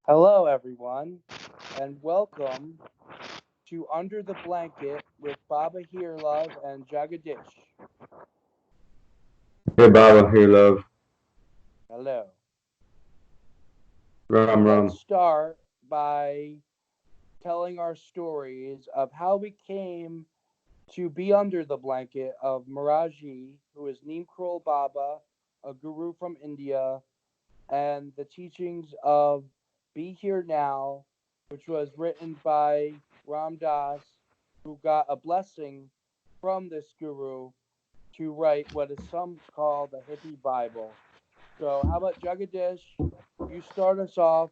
Hello, everyone, and welcome to Under the Blanket with Baba Here Love and Jagadish. Hey Baba, hey love, Hello. So Ram let's Ram. start by telling our stories of how we came to be under the blanket of Maraji, who is Neem Krol Baba, a guru from India, and the teachings of Be Here Now, which was written by Ram Dass, who got a blessing from this guru to write what is some call the hippie Bible. So, how about Jagadish? You start us off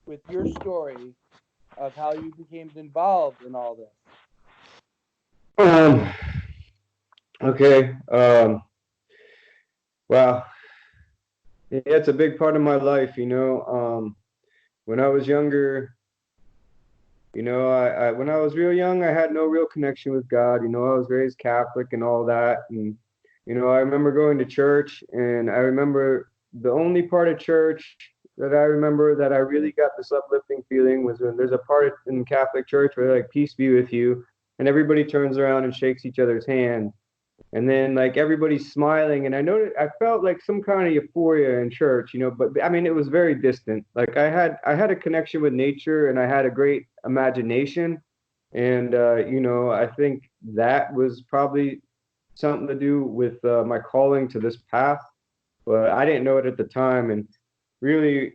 with your story of how you became involved in all this. Um, okay. Wow. Yeah, it's a big part of my life. When I was younger, I when I was real young, I had no real connection with God. I was raised Catholic and all that, and I remember going to church, and I remember the only part of church that I remember that I really got this uplifting feeling was when there's a part in Catholic church where like peace be with you, and everybody turns around and shakes each other's hand. And then like everybody's smiling, and I felt like some kind of euphoria in church, but I mean it was very distant. Like I had a connection with nature, and I had a great imagination, and I think that was probably something to do with my calling to this path, but I didn't know it at the time. And really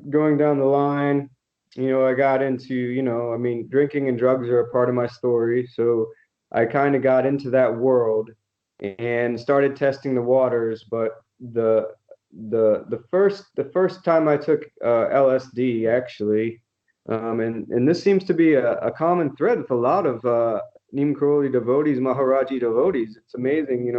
going down the line, I got into, I mean, drinking and drugs are a part of my story. So I kind of got into that world and started testing the waters. But the first time I took LSD actually, and this seems to be a common thread with a lot of Neem Karoli devotees, Maharaji devotees. It's amazing.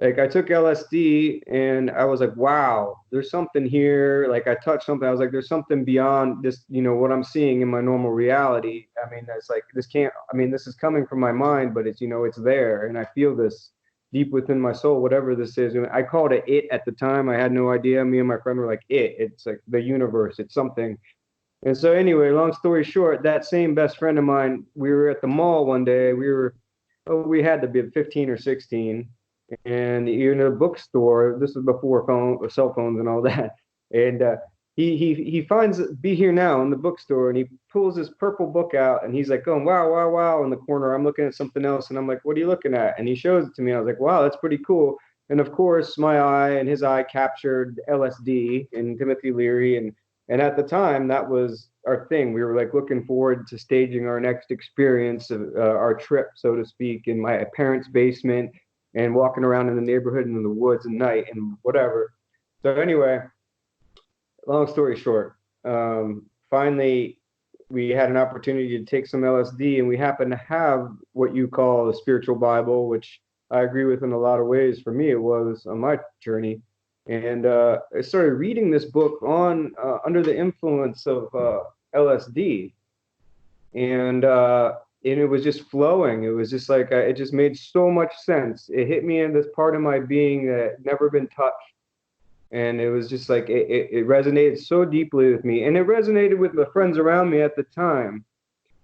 Like I took LSD and I was like, wow, there's something here. Like I touched something. I was like, there's something beyond this, what I'm seeing in my normal reality. I mean, that's like this can't. I mean, this is coming from my mind, but it's there, and I feel this deep within my soul, whatever this is. And I called it at the time. I had no idea. Me and my friend were like, It's like the universe. It's something. And so anyway, long story short, that same best friend of mine, we were at the mall one day. We had to be 15 or 16, and you're in a bookstore. This was before cell phones and all that. And he finds Be Here Now in the bookstore, and he pulls this purple book out, and he's like going wow wow wow in the corner. I'm looking at something else, and I'm like, what are you looking at? And he shows it to me. I was like, wow, that's pretty cool. And of course, my eye and his eye captured LSD and Timothy Leary, and at the time that was our thing. We were like looking forward to staging our next experience of our trip, so to speak, in my parents' basement and walking around in the neighborhood and in the woods at night and whatever. So anyway, long story short, finally we had an opportunity to take some LSD, and we happened to have what you call a spiritual Bible, which I agree with in a lot of ways. For me, it was on my journey, and I started reading this book on under the influence of LSD, and it was just flowing. It was just like it just made so much sense. It hit me in this part of my being that had never been touched, and it was just like it resonated so deeply with me, and it resonated with the friends around me at the time.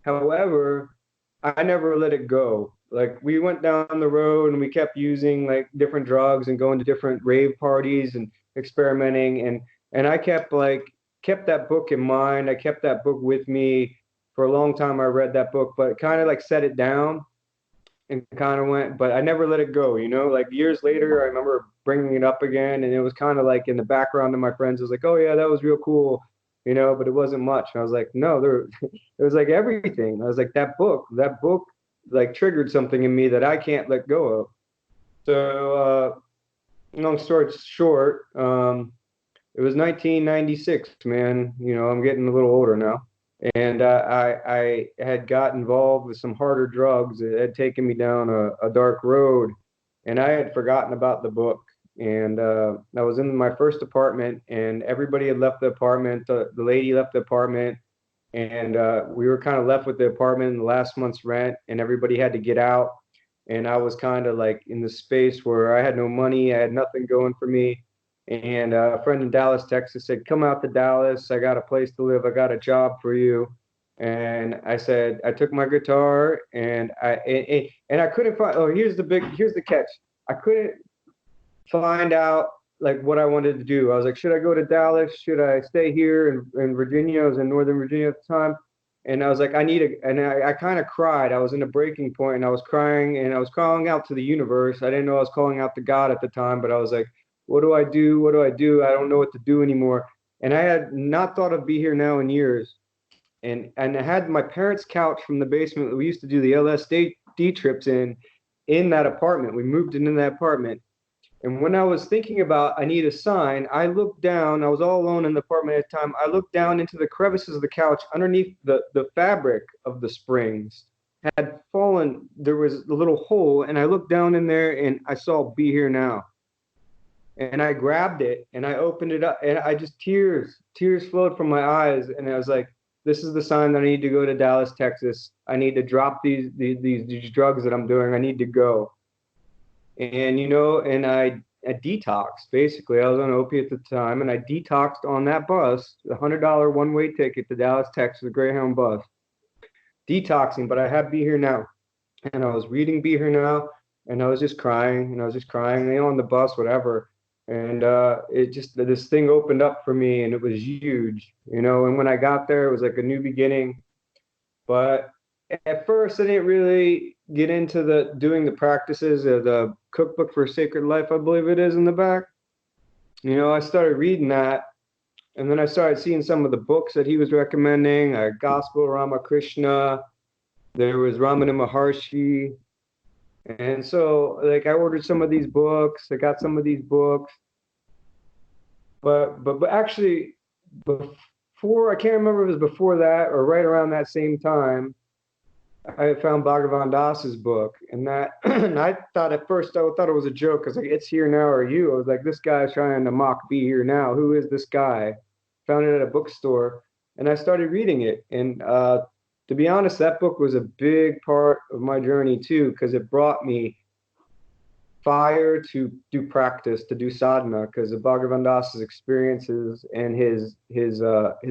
However, I never let it go. Like we went down the road and we kept using like different drugs and going to different rave parties and experimenting, and I kept that book in mind. I kept that book with me for a long time. I read that book, but kind of like set it down and kind of went, but I never let it go. Like years later, I remember bringing it up again, and it was kind of like in the background of my friends. It was like, oh yeah, that was real cool, but it wasn't much. And I was like, no, it was like everything. I was like, that book, like triggered something in me that I can't let go of. So, long story short, it was 1996, man. I'm getting a little older now, and I had got involved with some harder drugs. It had taken me down a dark road, and I had forgotten about the book. And I was in my first apartment, and everybody had left the apartment. The lady left the apartment, and we were kind of left with the apartment in the last month's rent, and everybody had to get out. And I was kind of like in the space where I had no money, I had nothing going for me, And a friend in Dallas, Texas said, "Come out to Dallas. I got a place to live. I got a job for you." And I said, I took my guitar and I couldn't find. Oh, here's the catch. I couldn't find out like what I wanted to do. I was like, should I go to Dallas? Should I stay here in Virginia? I was in Northern Virginia at the time. And I was like, and I kind of cried. I was in a breaking point and I was crying and I was calling out to the universe. I didn't know I was calling out to God at the time, but I was like, what do I do? What do I do? I don't know what to do anymore. And I had not thought of Be Here Now in years. And I had my parents' couch from the basement that we used to do the LSD trips in that apartment. We moved into that apartment. And when I was thinking about I need a sign, I looked down. I was all alone in the apartment at the time. I looked down into the crevices of the couch underneath the fabric of the springs had fallen. There was a little hole, and I looked down in there and I saw Be Here Now. And I grabbed it and I opened it up, and I just tears flowed from my eyes. And I was like, this is the sign that I need to go to Dallas, Texas. I need to drop these drugs that I'm doing. I need to go. And and I detoxed basically. I was on opiate at the time, and I detoxed on that bus, a $100 one-way ticket to Dallas, Texas, a Greyhound bus, detoxing. But I had Be Here Now, and I was reading Be Here Now, and I was just crying, and I was just crying, on the bus, whatever. And it just this thing opened up for me, and it was huge, And when I got there, it was like a new beginning. But at first, I didn't really get into the doing the practices of the cookbook for sacred life, I believe it is in the back. I started reading that, and then I started seeing some of the books that he was recommending, Gospel Ramakrishna. There was Ramana Maharshi. And so, like, I ordered some of these books. I got some of these books, but actually, before I can't remember if it was before that or right around that same time. I found Bhagavan Das's book, and that and I thought at first I thought it was a joke because like it's here now or you. I was like, this guy's trying to mock Be Here Now. Who is this guy? Found it at a bookstore, and I started reading it. And to be honest, that book was a big part of my journey too, because it brought me fire to do practice, to do sadhana, because of Bhagavan Das's experiences and his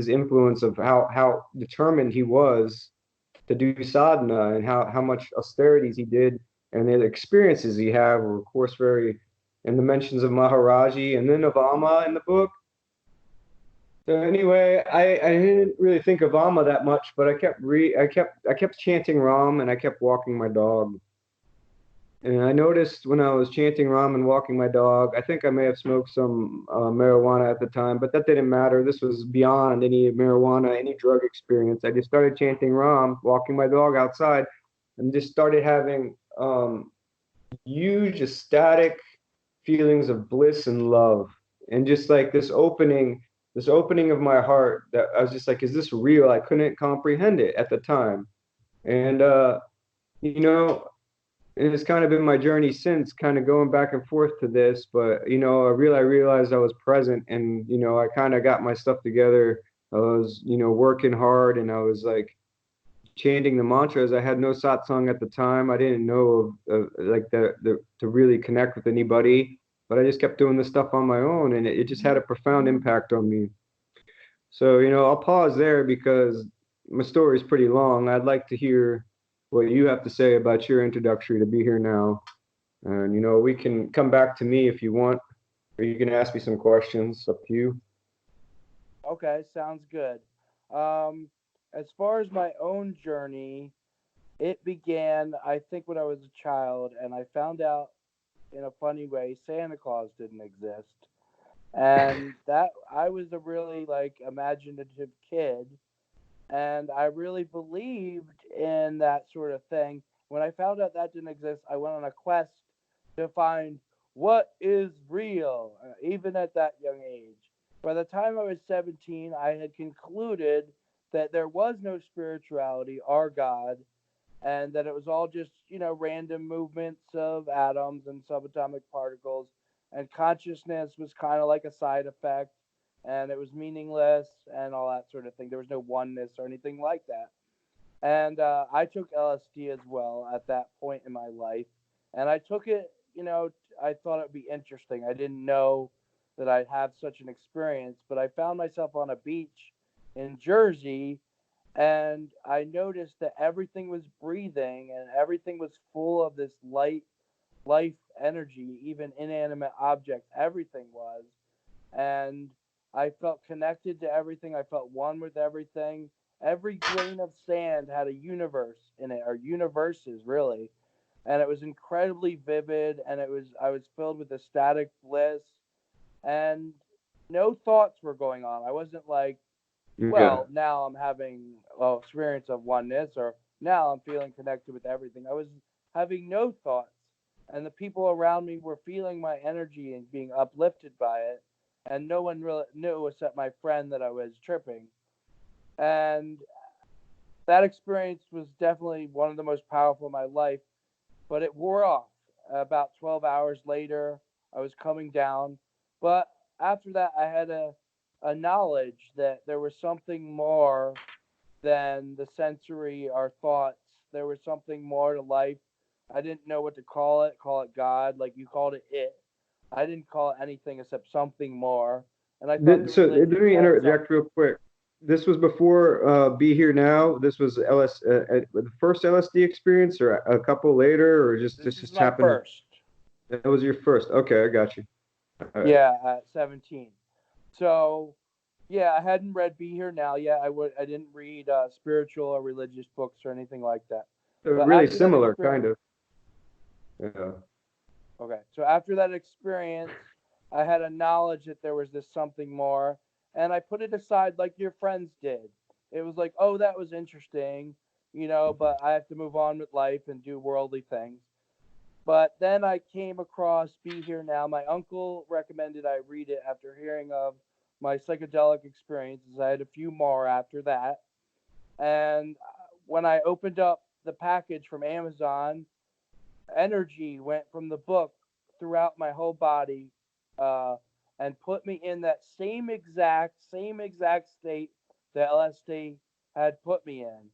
influence of how determined he was to do sadhana, and how much austerities he did, and the experiences he had were of course very, and the mentions of Maharaji and then of Amma in the book. So anyway, I didn't really think of Amma that much, but I kept chanting Ram, and I kept walking my dog. And I noticed when I was chanting Ram and walking my dog, I think I may have smoked some marijuana at the time, but that didn't matter. This was beyond any marijuana, any drug experience. I just started chanting Ram, walking my dog outside, and just started having huge ecstatic feelings of bliss and love, and just like this opening of my heart that I was just like, is this real? I couldn't comprehend it at the time, and you know and it's kind of been my journey since, kind of going back and forth to this. But I realized I was present, and I kind of got my stuff together. I was working hard, and I was like chanting the mantras. I had no satsang at the time. I didn't know of like the to really connect with anybody, but I just kept doing this stuff on my own, and it just had a profound impact on me. So I'll pause there because my story is pretty long. I'd like to hear what you have to say about your introductory to Be Here Now. And we can come back to me if you want, or you can ask me some questions. Up to you. Okay, sounds good. Um, as far as my own journey, it began, I think, when I was a child, and I found out in a funny way Santa Claus didn't exist. And that I was a really like imaginative kid, and I really believed in that sort of thing. When I found out that didn't exist, I went on a quest to find what is real, even at that young age. By the time I was 17, I had concluded that there was no spirituality or God, and that it was all just, random movements of atoms and subatomic particles, and consciousness was kind of like a side effect, and it was meaningless and all that sort of thing. There was no oneness or anything like that. And I took LSD as well at that point in my life, and I took it. I thought it would be interesting. I didn't know. that I'd have such an experience. But I found myself on a beach in Jersey, and I noticed that everything was breathing and everything was full of this life energy, even inanimate objects, everything was. And I felt connected to everything. I felt one with everything. Every grain of sand had a universe in it, or universes really, and it was incredibly vivid. And I was filled with ecstatic bliss, and no thoughts were going on. I wasn't like, Yeah. well, now I'm having experience of oneness, or now I'm feeling connected with everything. I was having no thoughts, and the people around me were feeling my energy and being uplifted by it, and no one really knew except my friend that I was tripping. And that experience was definitely one of the most powerful in my life, but it wore off. About 12 hours later, I was coming down, but after that, I had a knowledge that there was something more than the sensory or thoughts. There was something more to life. I didn't know what to call it God, like you called it. I didn't call it anything except something more. And I thought the So let religions me had interject something. real quick. This was before Be Here Now. This was the first LSD experience, or a couple later, or just This this is just my happened. first. That was your first. Okay, I got you. All right. Yeah, at 17. So, yeah, I hadn't read Be Here Now yet. I didn't read spiritual or religious books or anything like that. But Really after that similar, kind experience, of. Yeah. okay. So after that experience, I had a knowledge that there was this something more, and I put it aside like your friends did. It was like, oh, that was interesting, but I have to move on with life and do worldly things. But then I came across Be Here Now. My uncle recommended I read it after hearing of my psychedelic experiences. I had a few more after that. And when I opened up the package from Amazon, energy went from the book throughout my whole body, uh, and put me in that same exact state that LSD had put me in.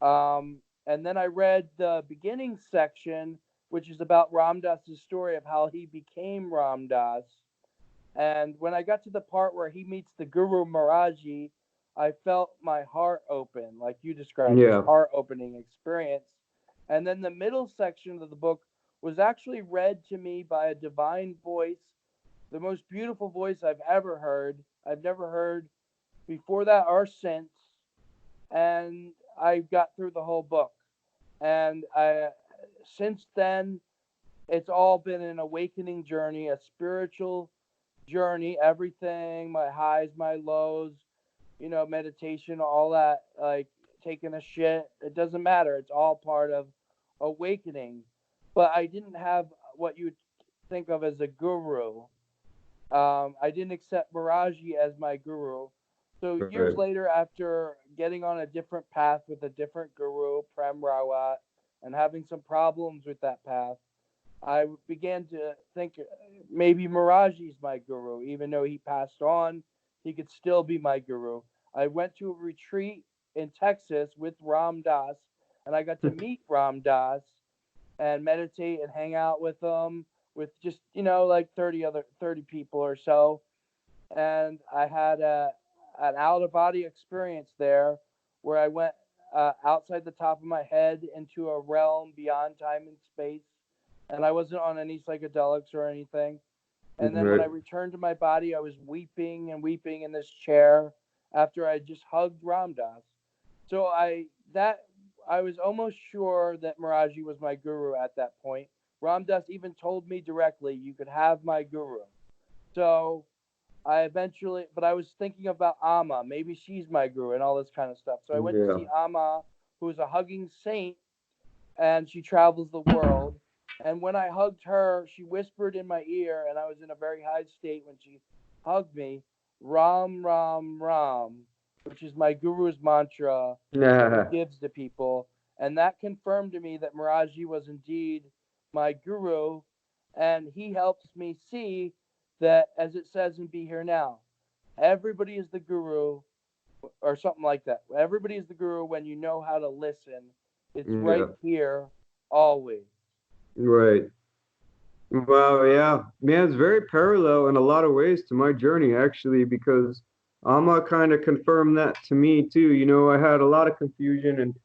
And then I read the beginning section, which is about Ram Dass's story of how he became Ram Dass. And when I got to the part where he meets the Guru Maharaji, I felt my heart open, like you described, this Yeah. heart opening experience. And then the middle section of the book was actually read to me by a divine voice, the most beautiful voice I've ever heard. I've never heard before that or since. And I got through the whole book. And since then, it's all been an awakening journey, a spiritual journey, everything, my highs, my lows, meditation, all that, like taking a shit, it doesn't matter. It's all part of awakening. But I didn't have what you would think of as a guru. I didn't accept Miraji as my guru. So years Right. later, after getting on a different path with a different guru, Prem Rawat, and having some problems with that path, I began to think maybe Miraji's my guru. Even though he passed on, he could still be my guru. I went to a retreat in Texas with Ram Dass, and I got to meet Ram Dass and meditate and hang out with him, with just like 30 people or so. And I had an out of body experience there, where I went outside the top of my head into a realm beyond time and space, and I wasn't on any psychedelics or anything. And then when I Right. returned to my body, I was weeping and weeping in this chair after I just hugged Ram Dass. So I was almost sure that Miraji was my guru at that point. Ram Dass even told me directly, "You could have my guru." So but I was thinking about Amma. Maybe she's my guru and all this kind of stuff. So I went to Yeah. see Amma, who is a hugging saint, and she travels the world. And when I hugged her, she whispered in my ear, and I was in a very high state when she hugged me, Ram, Ram, Ram, which is my guru's mantra that he Yeah. gives to people. And that confirmed to me that Miraji was indeed my guru, and he helps me see that, as it says in Be Here Now, everybody is the guru, or something like that. Everybody is the guru when you know how to listen. It's right Yeah. here, always. Right. Wow, yeah. Man, it's very parallel in a lot of ways to my journey, actually, because Amma kind of confirmed that to me too. You know, I had a lot of confusion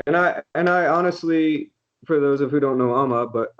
and I honestly, for those of who don't know Amma, but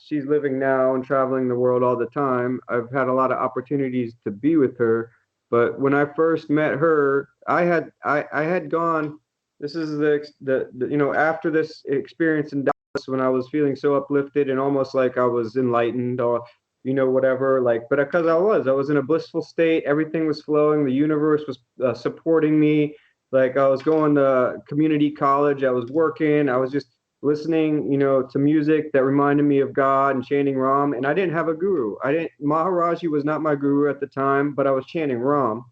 she's living now and traveling the world all the time. I've had a lot of opportunities to be with her. But when I first met her, I had gone, this is the you know, after this experience in when I was feeling so uplifted and almost like I was enlightened or whatever, like, but because I was in a blissful state, everything was flowing, the universe was supporting me, like I was going to community college, I was working, I was just listening, to music that reminded me of God and chanting Ram, and I didn't have a guru. I didn't Maharaji was not my guru at the time, but I was chanting Ram.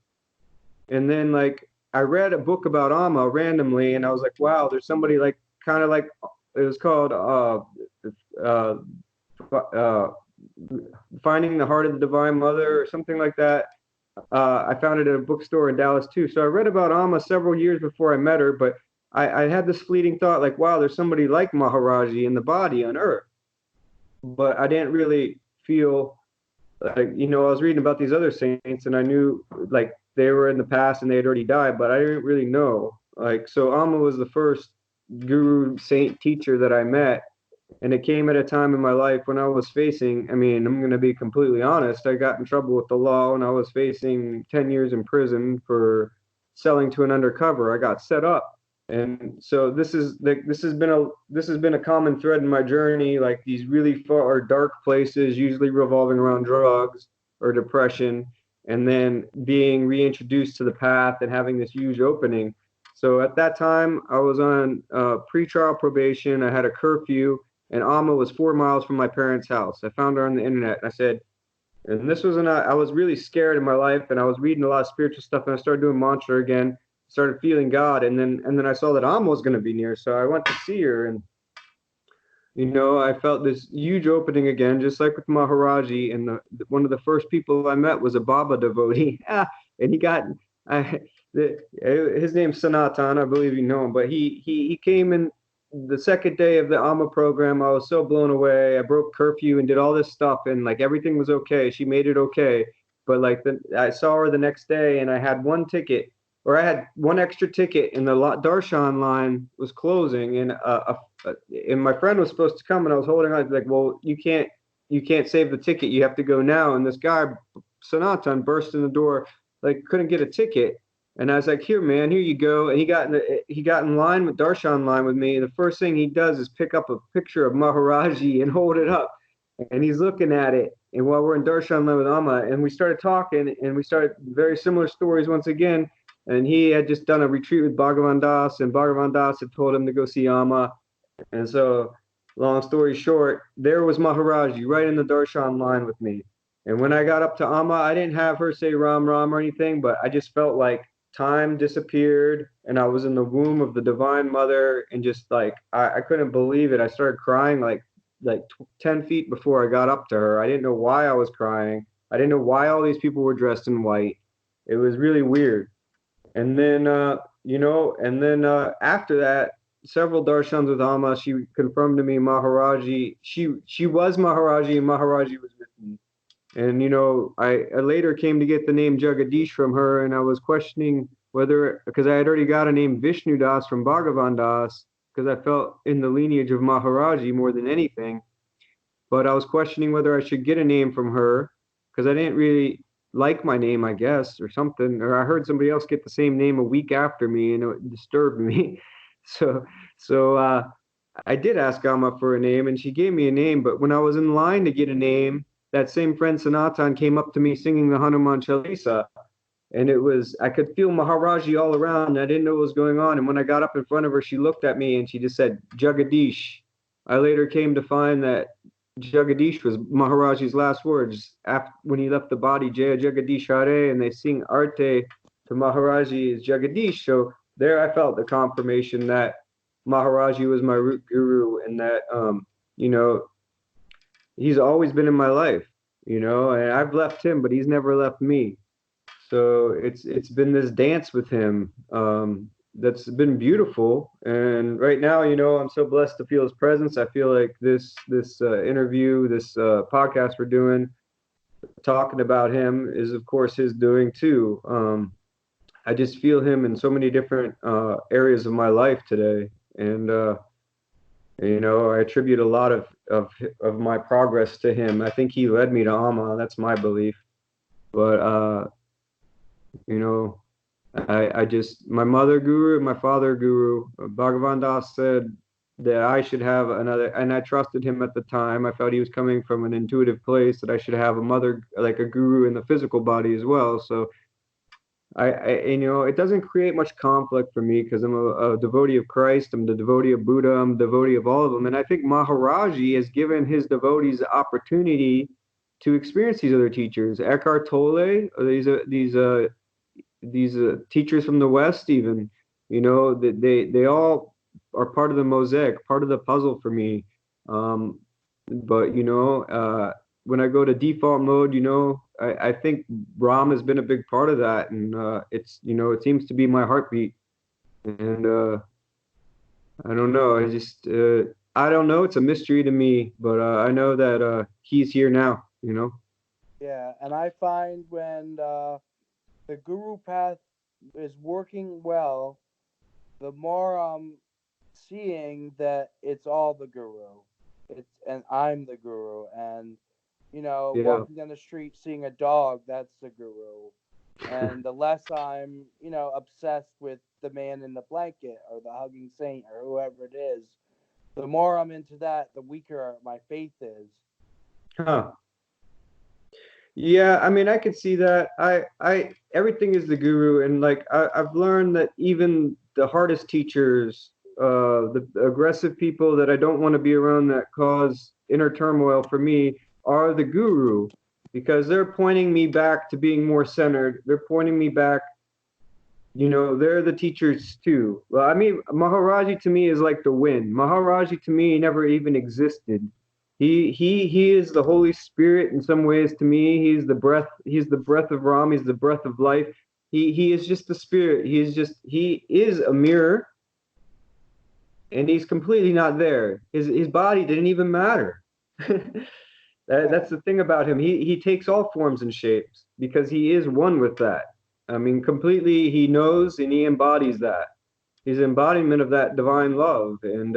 And then like I read a book about Amma randomly, and I was like, wow, there's somebody like kind of like it was called uh, uh, Finding the Heart of the Divine Mother or something like that. I found it at a bookstore in Dallas too. So I read about Amma several years before I met her, but I had this fleeting thought like, wow, there's somebody like Maharaji in the body on Earth. But I didn't really feel like, I was reading about these other saints and I knew like they were in the past and they had already died, but I didn't really know. Like, so Amma was the first guru saint teacher that I met. And it came at a time in my life when I was facing, I mean, I'm going to be completely honest. I got in trouble with the law and I was facing 10 years in prison for selling to an undercover. I got set up. And so this has been a common thread in my journey, like these really far dark places, usually revolving around drugs or depression, and then being reintroduced to the path and having this huge opening. So at that time, I was on pretrial probation. I had a curfew, and Alma was 4 miles from my parents' house. I found her on the internet. I said, and this was I was really scared in my life, and I was reading a lot of spiritual stuff, and I started doing mantra again, started feeling God, and then I saw that Alma was going to be near, so I went to see her, and I felt this huge opening again, just like with Maharaji, and one of the first people I met was a Baba devotee, and he got I, his name's Sanatan, I believe you know him, but he came in the second day of the Amma program. I was so blown away. I broke curfew and did all this stuff, and like everything was okay. She made it okay, but like I saw her the next day, and I had one ticket, or I had one extra ticket, and the darshan line was closing, and my friend was supposed to come, and I was holding on, like, well, you can't save the ticket. You have to go now. And this guy, Sanatan, burst in the door, like couldn't get a ticket. And I was like, here, man, here you go. And he got in line with Darshan line with me. And the first thing he does is pick up a picture of Maharaji and hold it up. And he's looking at it. And while we're in Darshan line with Amma, and we started talking, and we started very similar stories once again. And he had just done a retreat with Bhagavan Das, and Bhagavan Das had told him to go see Amma. And so, long story short, there was Maharaji right in the darshan line with me. And when I got up to Amma, I didn't have her say Ram Ram or anything, but I just felt like time disappeared and I was in the womb of the Divine Mother, and just like I couldn't believe it. I started crying like 10 feet before I got up to her. I didn't know why I was crying. I didn't know why all these people were dressed in white. It was really weird. And then, after that, several darshans with Amma, she confirmed to me Maharaji. She was Maharaji, and Maharaji was with me. And I later came to get the name Jagadish from her, and I was questioning whether, because I had already got a name Vishnu Das from Bhagavan Das, because I felt in the lineage of Maharaji more than anything. But I was questioning whether I should get a name from her because I didn't really like my name, I guess, or something. Or I heard somebody else get the same name a week after me, and it disturbed me. So, so I did ask Alma for a name, and she gave me a name. But when I was in line to get a name, that same friend Sanatan came up to me singing the Hanuman Chalisa, and I could feel Maharaji all around. I didn't know what was going on. And when I got up in front of her, she looked at me and she just said, Jagadish. I later came to find that Jagadish was Maharaji's last words after when he left the body, Jaya Jagadish Hare, and they sing Arte to Maharaji is Jagadish. So there I felt the confirmation that Maharaji was my root guru, and that you know, he's always been in my life, and I've left him, but he's never left me. So it's been this dance with him. that's been beautiful. And right now, I'm so blessed to feel his presence. I feel like this interview, this podcast we're doing, talking about him, is of course his doing too. I just feel him in so many different areas of my life today, and I attribute a lot of my progress to him. I think he led me to Amma. That's my belief. But you know, I just my mother guru, my father guru, Bhagavan Das said that I should have another, and I trusted him at the time. I felt he was coming from an intuitive place that I should have a mother, like a guru in the physical body as well. So it doesn't create much conflict for me because I'm a devotee of Christ. I'm the devotee of Buddha. I'm a devotee of all of them. And I think Maharaji has given his devotees the opportunity to experience these other teachers. Eckhart Tolle, these teachers from the West, even, that they all are part of the mosaic, part of the puzzle for me. Um, but when I go to default mode, I think Ram has been a big part of that, and it seems to be my heartbeat. And I don't know, I don't know. It's a mystery to me, but I know that he's here now. Yeah, and I find when the guru path is working well, the more I'm seeing that it's all the guru. And I'm the guru, and Yeah. walking down the street seeing a dog, that's the guru. And the less I'm, obsessed with the man in the blanket or the hugging saint or whoever it is, the more I'm into that, the weaker my faith is. Huh. Yeah, I mean, I could see that. Everything is the guru, and like I've learned that even the hardest teachers, the aggressive people that I don't want to be around that cause inner turmoil for me, are the guru, because they're pointing me back to being more centered. They're pointing me back. They're the teachers too. Well, I mean, Maharaji to me is like the wind. Maharaji to me never even existed. He is the Holy Spirit in some ways to me. He's the breath of Ram, he's the breath of life. He is just the spirit. He is a mirror, and he's completely not there. His body didn't even matter. That's the thing about him. He takes all forms and shapes because he is one with that. I mean, completely he knows and he embodies that. He's an embodiment of that divine love, and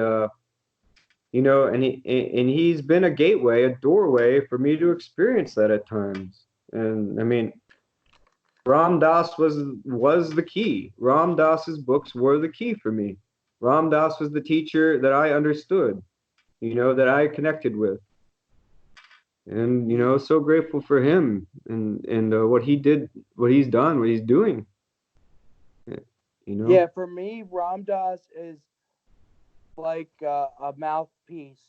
he's been a gateway, a doorway for me to experience that at times. And I mean, Ram Dass was the key. Ram Dass's books were the key for me. Ram Dass was the teacher that I understood, that I connected with, and so grateful for him and what he did, what he's done, what he's doing. You know? Yeah, for me, Ramdas is like a mouthpiece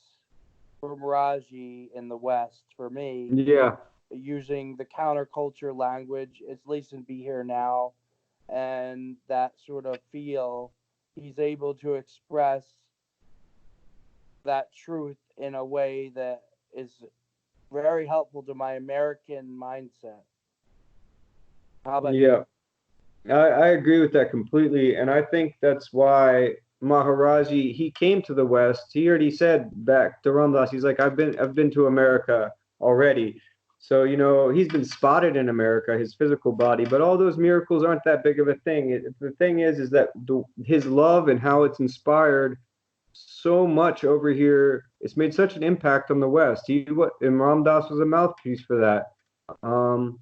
for Miraji in the West. For me, Yeah, using the counterculture language, at least in Be Here Now, and that sort of feel, he's able to express that truth in a way that is very helpful to my American mindset. How about yeah. you? I agree with that completely, and I think that's why Maharaji he came to the West. He already said back to Ramdas, he's like, I've been to America already. So he's been spotted in America, his physical body, but all those miracles aren't that big of a thing. The thing is that his love and how it's inspired so much over here. It's made such an impact on the West. And Ramdas was a mouthpiece for that. Um,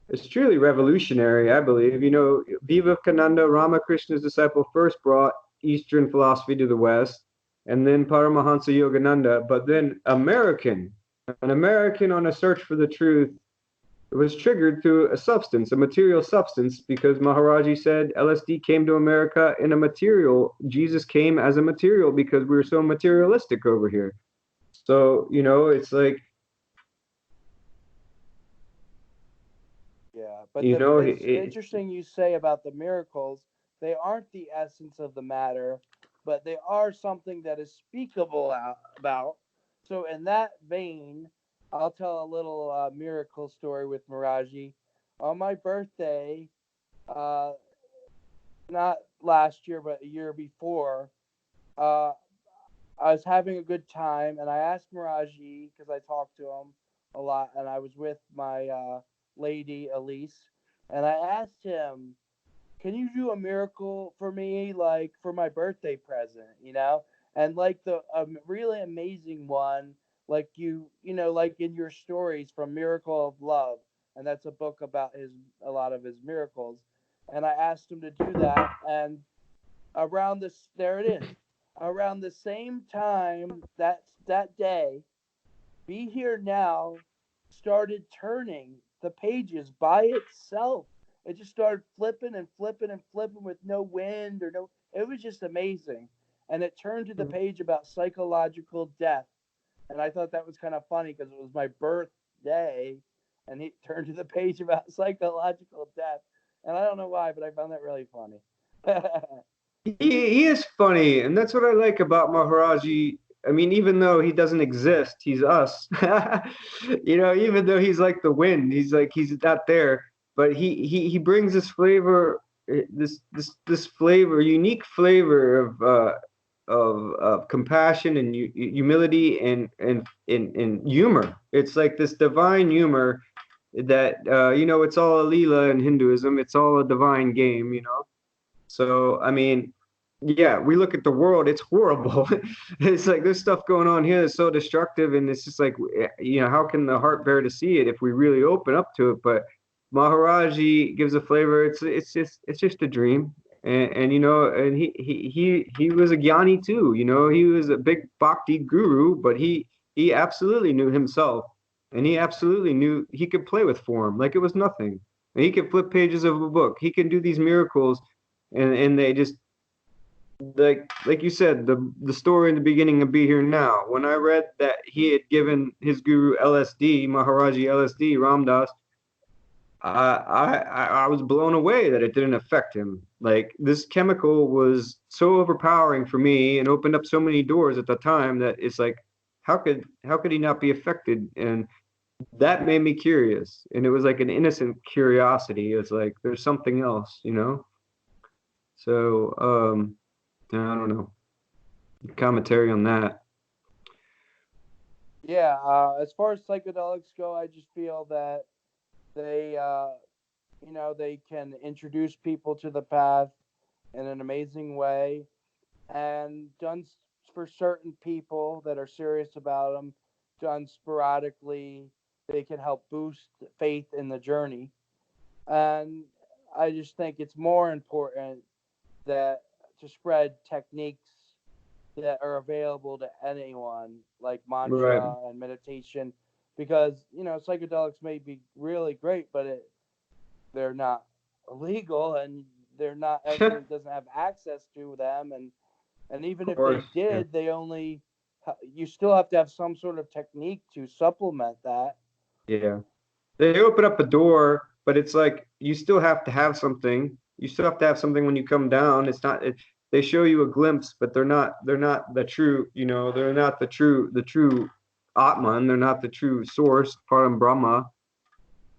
it's truly revolutionary, I believe. Vivekananda, Ramakrishna's disciple, first brought Eastern philosophy to the West, and then Paramahansa Yogananda, but then an American on a search for the truth, was triggered through a substance, a material substance, because Maharaji said LSD came to America in a material. Jesus came as a material because we were so materialistic over here. So, it's like, Yeah, but you know, it's interesting you say about the miracles. They aren't the essence of the matter, but they are something that is speakable about. So, in that vein, I'll tell a little miracle story with Miraji. On my birthday, uh, not last year, but a year before, uh, I was having a good time, and I asked Miraji because I talked to him a lot, and I was with my lady Elise, and I asked him, "Can you do a miracle for me, like for my birthday present?" And like the really amazing one, like like in your stories from Miracle of Love, and that's a book about his a lot of his miracles. And I asked him to do that, and around this, there it is, around the same time that day, Be Here Now started turning the pages by itself. It just started flipping and flipping and flipping with no wind or no. It was just amazing, and it turned to the page about psychological death, and I thought that was kind of funny because it was my birthday, and he turned to the page about psychological death, and I don't know why, but I found that really funny. He is funny, and that's what I like about Maharaji. I mean, even though he doesn't exist, he's us. Even though he's like the wind, he's not there, but he brings this flavor, this flavor, unique flavor of compassion and humility and humor. It's like this divine humor that it's all a Leela in Hinduism. It's all a divine game. So, I mean, yeah, we look at the world, it's horrible. It's like there's stuff going on here that's so destructive, and it's just like, how can the heart bear to see it if we really open up to it? But Maharaji gives a flavor. It's just a dream. And he was a jnani too. He was a big bhakti guru, but he absolutely knew himself, and he absolutely knew he could play with form like it was nothing. And he could flip pages of a book. He can do these miracles, and they just like you said, the story in the beginning of Be Here Now. When I read that he had given his guru LSD, Maharaji LSD, Ramdas, I was blown away that it didn't affect him. Like this chemical was so overpowering for me and opened up so many doors at the time that it's like, how could he not be affected? And that made me curious. And it was like an innocent curiosity. It was like there's something else. So I don't know. Commentary on that. Yeah, as far as psychedelics go, I just feel that they, they can introduce people to the path in an amazing way, and for certain people that are serious about them, done sporadically, they can help boost faith in the journey. And I just think it's more important that to spread techniques that are available to anyone, like Right. mantra and meditation, because psychedelics may be really great, but they're not illegal, and they're not everyone doesn't have access to them, and even Of if they course. Yeah. did, they only you still have to have some sort of technique to supplement that. Yeah. They open up a door, but it's like you still have to have something. You still have to have something when you come down. It's not they show you a glimpse, but they're not the true, they're not the true Atman, they're not the true source, Param Brahma,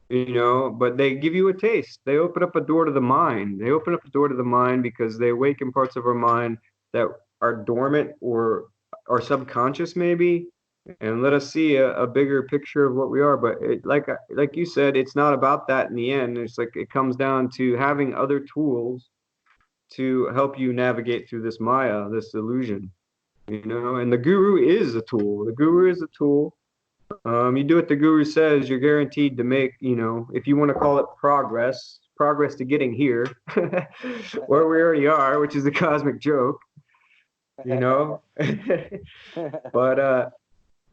but they give you a taste. They open up a door to the mind. They open up a door to the mind because they awaken parts of our mind that are dormant or are subconscious maybe, and let us see a bigger picture of what we are. But like you said, it's not about that in the end. It's like it comes down to having other tools to help you navigate through this Maya, this illusion. And the guru is a tool. The guru is a tool. You do what the guru says, you're guaranteed to make, if you want to call it progress to getting here, where we already are, which is the cosmic joke, you know. But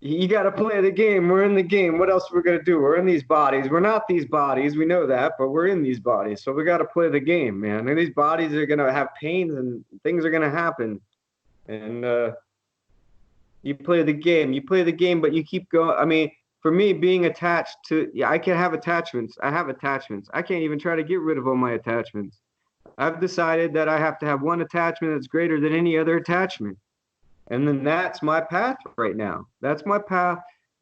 you got to play the game. We're in the game. What else we're gonna do? We're in these bodies. We're not these bodies. We know that, but we're in these bodies. So we got to play the game, man. And these bodies are gonna have pains and things are gonna happen. And you play the game. You play the game, but you keep going. I mean, for me, being attached to, yeah, I can have attachments. I have attachments. I can't even try to get rid of all my attachments. I've decided that I have to have one attachment that's greater than any other attachment. And then that's my path right now. That's my path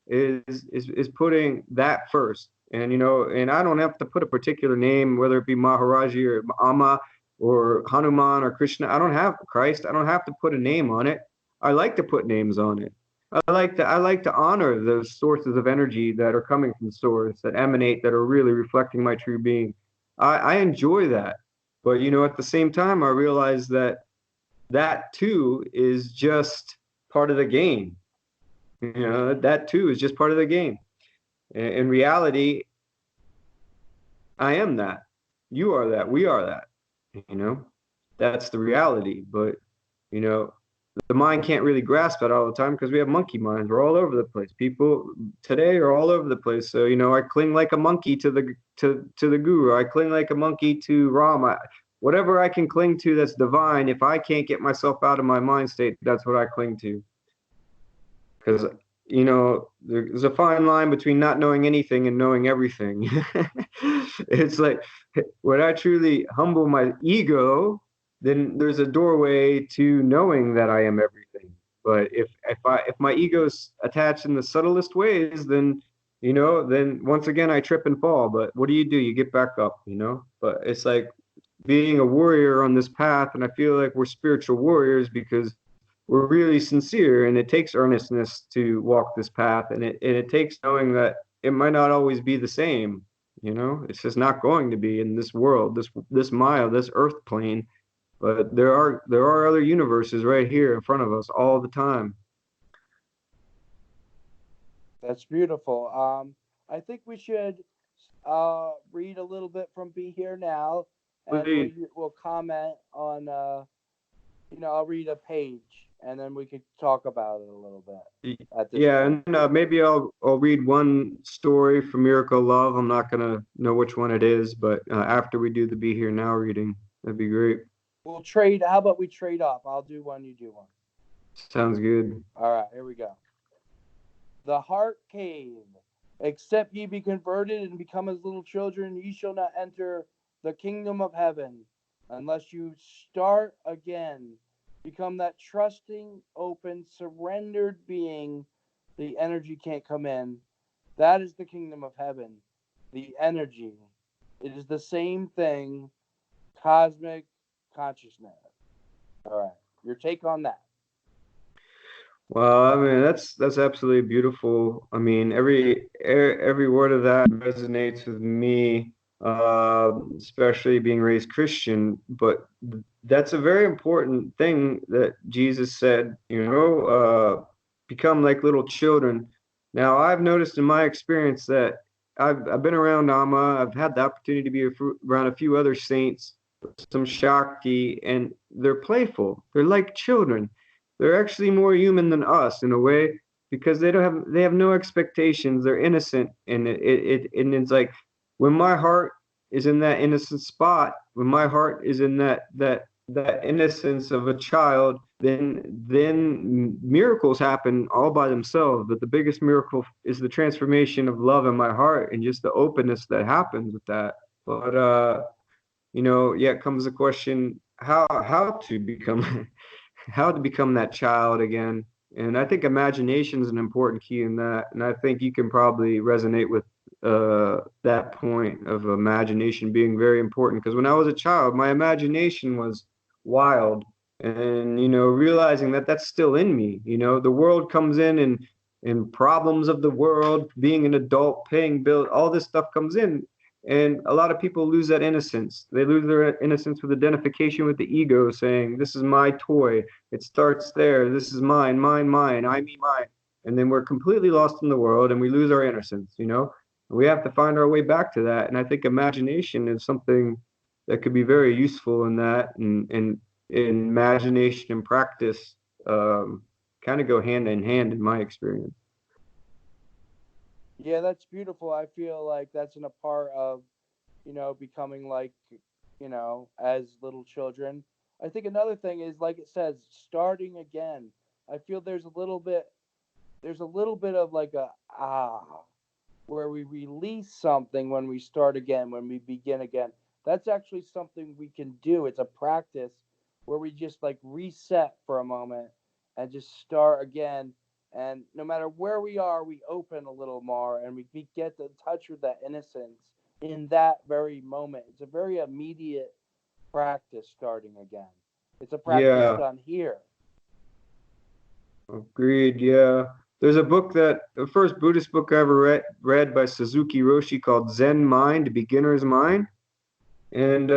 is putting that first. And I don't have to put a particular name, whether it be Maharaji or Amma. or Hanuman or Krishna. I don't have Christ. I don't have to put a name on it. I like to put names on it. I like to honor those sources of energy that are coming from source, that emanate, that are really reflecting my true being. I enjoy that. But at the same time, I realize that that too is just part of the game. That too is just part of the game. In reality, I am that. You are that. We are that. You know, that's the reality. But, you know, the mind can't really grasp it all the time because we have monkey minds. We're all over the place. People today are all over the place. So, I cling like a monkey to the guru. I cling like a monkey to Rama. Whatever I can cling to that's divine, if I can't get myself out of my mind state, that's what I cling to. Because there's a fine line between not knowing anything and knowing everything. It's like when I truly humble my ego, then there's a doorway to knowing that I am everything. But if my ego's attached in the subtlest ways, then once again I trip and fall. But what do? You get back up. But it's like being a warrior on this path, and I feel like we're spiritual warriors because we're really sincere, and it takes earnestness to walk this path, and it takes knowing that it might not always be the same. It's just not going to be in this world, this mile, this earth plane. But there are other universes right here in front of us all the time. That's beautiful. I think we should read a little bit from Be Here Now, and Please. we'll comment on. I'll read a page, and then we could talk about it a little bit at this Yeah, point. and maybe I'll read one story from Miracle Love. I'm not gonna know which one it is, but after we do the Be Here Now reading, that'd be great. We'll trade. How about we trade off? I'll do one, you do one. Sounds good. All right, here we go. The heart cave. Except ye be converted and become as little children, ye shall not enter the kingdom of heaven unless you start again. Become that trusting, open, surrendered being. The energy can't come in. That is the kingdom of heaven. The energy. It is the same thing. Cosmic consciousness. All right. Your take on that. Well, I mean, that's absolutely beautiful. I mean, every word of that resonates with me, especially being raised Christian. But that's a very important thing that Jesus said, become like little children. Now, I've noticed in my experience that I've been around Amma. I've had the opportunity to be around a few other saints, some Shakti, and they're playful. They're like children. They're actually more human than us in a way because they have no expectations. They're innocent, and it's like when my heart is in that innocent spot, when my heart is in that innocence of a child, then miracles happen all by themselves. But the biggest miracle is the transformation of love in my heart and just the openness that happens with that. But yet comes the question how to become how to become that child again. And I think imagination is an important key in that. And I think you can probably resonate with that point of imagination being very important. Because when I was a child, my imagination was wild. And, realizing that that's still in me. The world comes in and problems of the world, being an adult, paying bills, all this stuff comes in. And a lot of people lose that innocence. They lose their innocence with identification with the ego, saying, "This is my toy. It starts there. This is mine, mine, mine. I, me, mine." And then we're completely lost in the world and we lose our innocence. We have to find our way back to that. And I think imagination is something that could be very useful in that. And imagination and practice kind of go hand in hand in my experience. Yeah, that's beautiful. I feel like that's in a part of, becoming like, as little children. I think another thing is, like it says, starting again. I feel there's a little bit of like a where we release something when we start again, when we begin again. That's actually something we can do. It's a practice where we just like reset for a moment and just start again. And no matter where we are, we open a little more and we get to touch with that innocence in that very moment. It's a very immediate practice starting again. It's a practice Yeah, done here. agreed. Yeah. There's a book that the first Buddhist book I ever read by Suzuki Roshi called Zen Mind, Beginner's Mind. And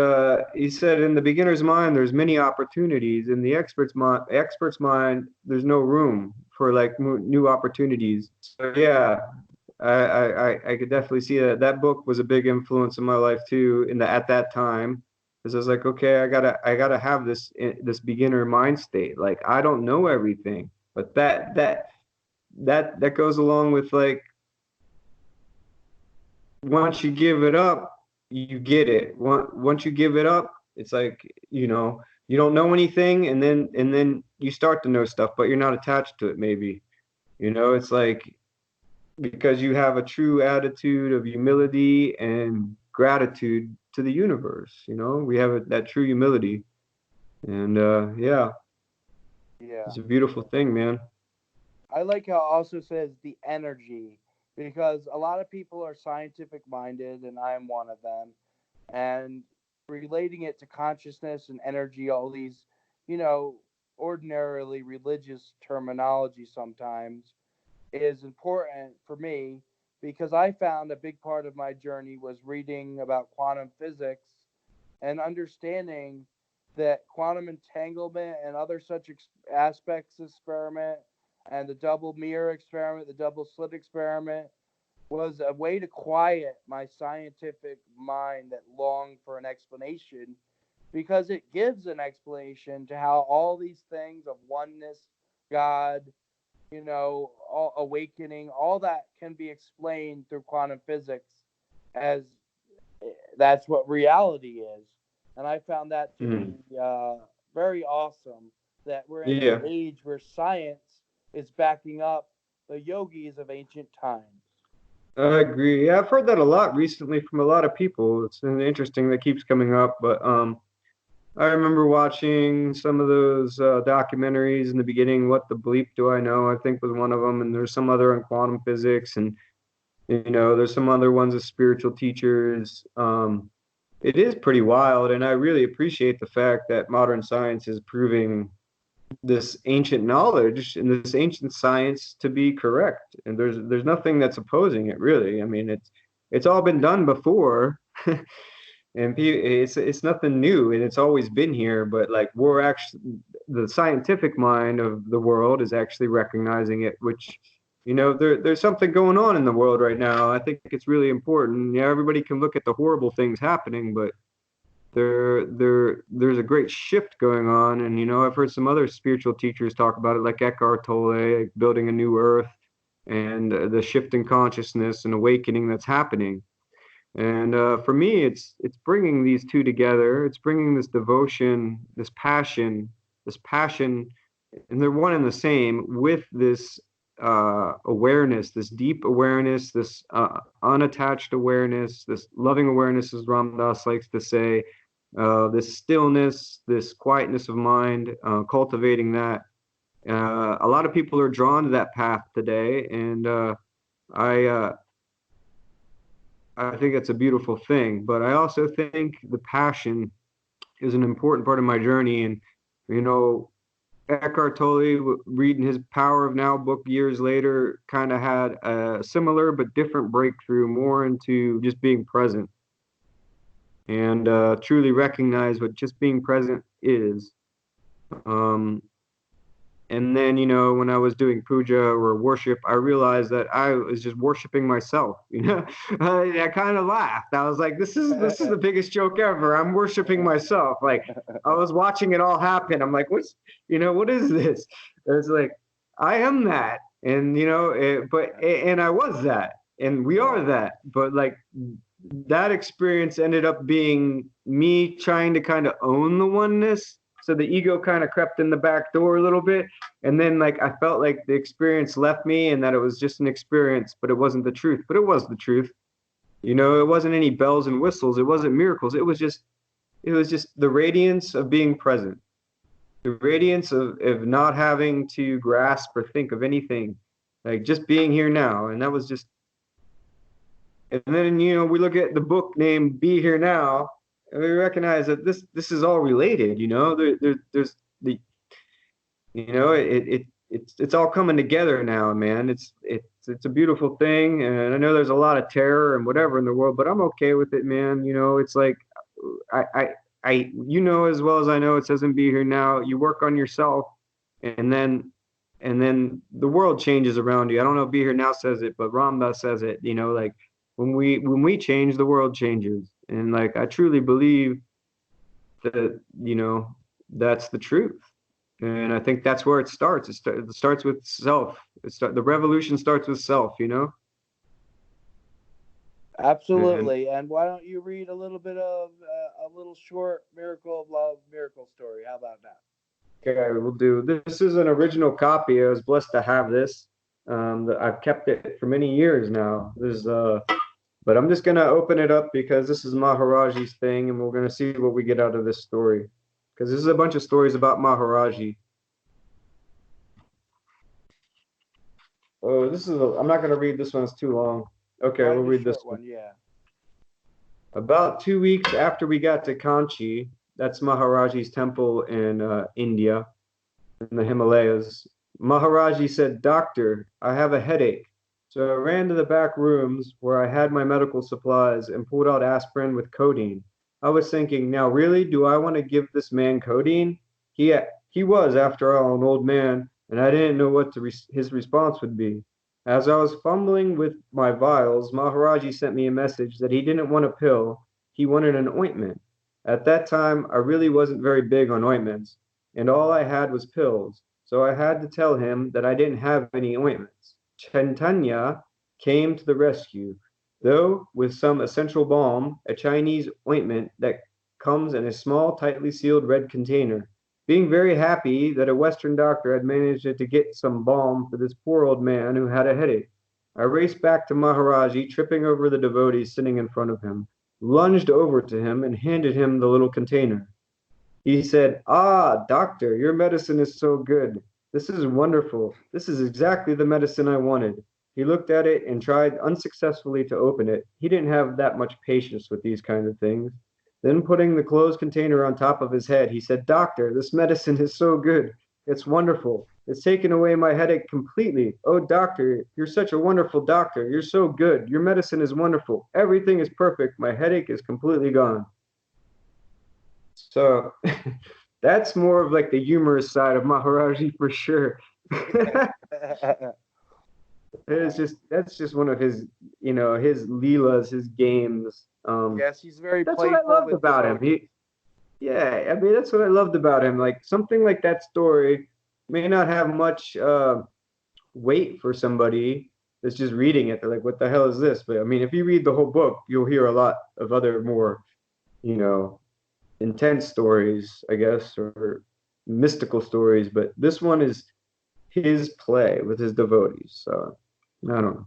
he said in the beginner's mind, there's many opportunities. In the expert's mind, there's no room for like new opportunities. So yeah, I could definitely see that. That book was a big influence in my life too. In the at that time, because I was like, okay, I gotta have this beginner mind state. Like I don't know everything, but that goes along with like once you give it up, you get it. Once you give it up, it's like, you don't know anything and then you start to know stuff, but you're not attached to it maybe. It's like because you have a true attitude of humility and gratitude to the universe, We have that true humility. And yeah, Yeah. it's a beautiful thing, man. I like how it also says the energy because a lot of people are scientific minded, and I am one of them. And relating it to consciousness and energy, all these, you know, ordinarily religious terminology sometimes is important for me because I found a big part of my journey was reading about quantum physics and understanding that quantum entanglement and other such aspects experiment and the double mirror experiment, the double slit experiment was a way to quiet my scientific mind that longed for an explanation because it gives an explanation to how all these things of oneness, God, all awakening, all that can be explained through quantum physics as that's what reality is. And I found that to be Mm. very awesome that we're in an Yeah. age where science is backing up the yogis of ancient times. I agree. Yeah, I've heard that a lot recently from a lot of people. It's an interesting that keeps coming up, but I remember watching some of those documentaries in the beginning. What the bleep do I know? I think was one of them, and there's some other on quantum physics, and there's some other ones of spiritual teachers. It is pretty wild, and I really appreciate the fact that modern science is proving this ancient knowledge and this ancient science to be correct. And there's nothing that's opposing it, really. I mean, it's all been done before. And it's nothing new and it's always been here, but like we're actually the scientific mind of the world is actually recognizing it, which there's something going on in the world right now. I think it's really important. Yeah, everybody can look at the horrible things happening, but there's a great shift going on. And I've heard some other spiritual teachers talk about it, like Eckhart Tolle, building a new earth and the shift in consciousness and awakening that's happening. And for me, it's bringing these two together. It's bringing this devotion, this passion, and they're one and the same with this awareness, this deep awareness, this unattached awareness, this loving awareness, as Ram Dass likes to say, this stillness, this quietness of mind, cultivating that. A lot of people are drawn to that path today, and I uh, I think it's a beautiful thing, but I also think the passion is an important part of my journey. And, you know, Eckhart Tolle, reading his Power of Now book years later, kind of had a similar but different breakthrough, more into just being present and truly recognize what just being present is. Um, And then, when I was doing puja or worship, I realized that I was just worshiping myself. I kind of laughed. I was like, this is the biggest joke ever. I'm worshiping myself. Like I was watching it all happen. I'm like, what is this? It's like, I am that. And, and I was that. And we are Yeah. that. But like that experience ended up being me trying to kind of own the oneness. So the ego kind of crept in the back door a little bit. And then like I felt like the experience left me and that it was just an experience, but it wasn't the truth. But it was the truth. It wasn't any bells and whistles. It wasn't miracles. It was just the radiance of being present. The radiance of not having to grasp or think of anything. Like just being here now. And that was just and then we look at the book named Be Here Now, we recognize that this is all related. There's the it's all coming together now, man. It's a beautiful thing, and I know there's a lot of terror and whatever in the world, but I'm okay with it, man. It's like I I you know as well as I know, it says in Be Here Now, you work on yourself, and then the world changes around you. I don't know if Be Here Now says it, but Ramdas says it. Like when we change, the world changes, and like I truly believe that that's the truth. And I think that's where it starts. It starts with self. The revolution starts with self, And Absolutely. And why don't you read a little bit of a little short miracle of love miracle story? How about that? okay, we'll do. This is an original copy. I was blessed to have this. I've kept it for many years now. But I'm just gonna open it up because this is Maharaji's thing, and we're gonna see what we get out of this story. Because this is a bunch of stories about Maharaji. Oh, I'm not gonna read this one. It's too long. Okay, we'll Write a read this short one. one, yeah. About 2 weeks after we got to Kanchi, that's Maharaji's temple in India, in the Himalayas, Maharaji said, "Doctor, I have a headache." So I ran to the back rooms where I had my medical supplies and pulled out aspirin with codeine. I was thinking, now really, do I want to give this man codeine? He he was, after all, an old man, and I didn't know what his response would be. As I was fumbling with my vials, Maharaji sent me a message that he didn't want a pill, he wanted an ointment. At that time, I really wasn't very big on ointments, and all I had was pills, so I had to tell him that I didn't have any ointments. Chaitanya came to the rescue, though with some essential balm, a Chinese ointment that comes in a small, tightly sealed red container. Being very happy that a Western doctor had managed to get some balm for this poor old man who had a headache, I raced back to Maharaji, tripping over the devotees sitting in front of him, lunged over to him, and handed him the little container. He said, "Ah, doctor, your medicine is so good. This is wonderful. This is exactly the medicine I wanted." He looked at it and tried unsuccessfully to open it. He didn't have that much patience with these kinds of things. Then, putting the closed container on top of his head, he said, "Doctor, this medicine is so good. It's wonderful. It's taken away my headache completely. Oh, doctor, you're such a wonderful doctor. You're so good. Your medicine is wonderful. Everything is perfect. My headache is completely gone." So that's more of like the humorous side of Maharaji for sure. It's just that's just one of his leelas, his games. Yes, he's very That's what I playful loved with about him. devotees. Yeah, I mean that's what I loved about him. Like something like that story may not have much weight for somebody that's just reading it. They're like, "What the hell is this?" But I mean, if you read the whole book, you'll hear a lot of other more, you know, intense stories, I guess, or mystical stories, but this one is his play with his devotees. So I don't know.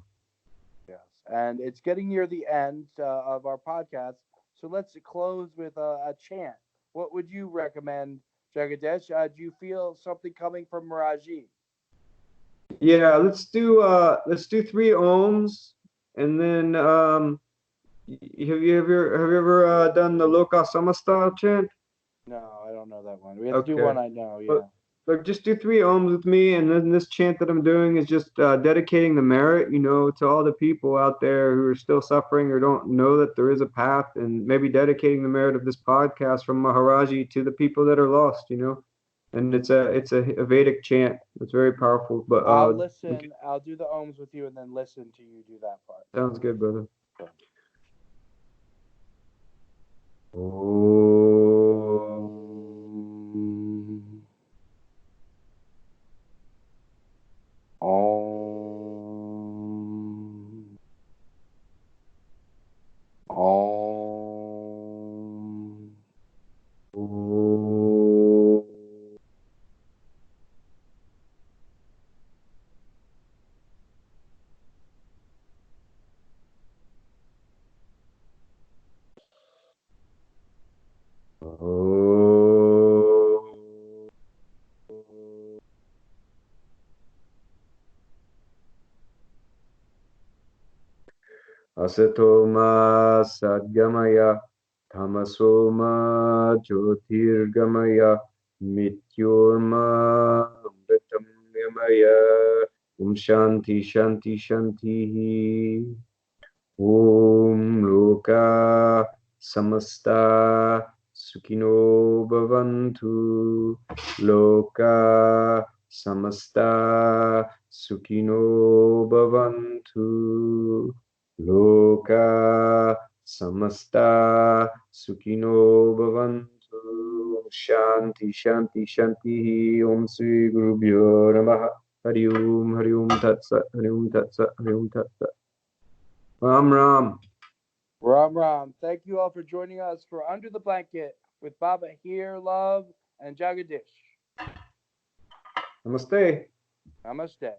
Yes, and it's getting near the end of our podcast, so let's close with a chant. What would you recommend, Jagadish? Do you feel something coming from Miraji? Yeah, let's do three ohms, and then have you ever done the Loka Samasta chant? No, I don't know that one. We have to do Okay. one I know. But Yeah. Look, just do three ohms with me, and then this chant that I'm doing is just dedicating the merit, to all the people out there who are still suffering or don't know that there is a path, and maybe dedicating the merit of this podcast from Maharaji to the people that are lost. And it's a Vedic chant. It's very powerful. But I'll okay, listen. I'll do the ohms with you, and then listen to you do that part. sounds good, brother. Okay. Om. Om. Om. Om. Asato ma sadgamaya Tamasoma Jyotirgamaya Mityorma Amritam Yamaya Shanti Shanti Shanti Om Loka Samasta Sukhino Bhavantu Loka Samasta Sukhino Bhavantu Loka Samasta Sukhino Bhavantu Shanti Shanti Shanti Om Sri Gurubhyo Namaha Hari Om Tat Sat Hari Om Tat Sat Hari Om Tat Sat Ram Ram. Ram Ram. Thank you all for joining us for Under the Blanket with Baba here, love, and Jagadish. Namaste. Namaste.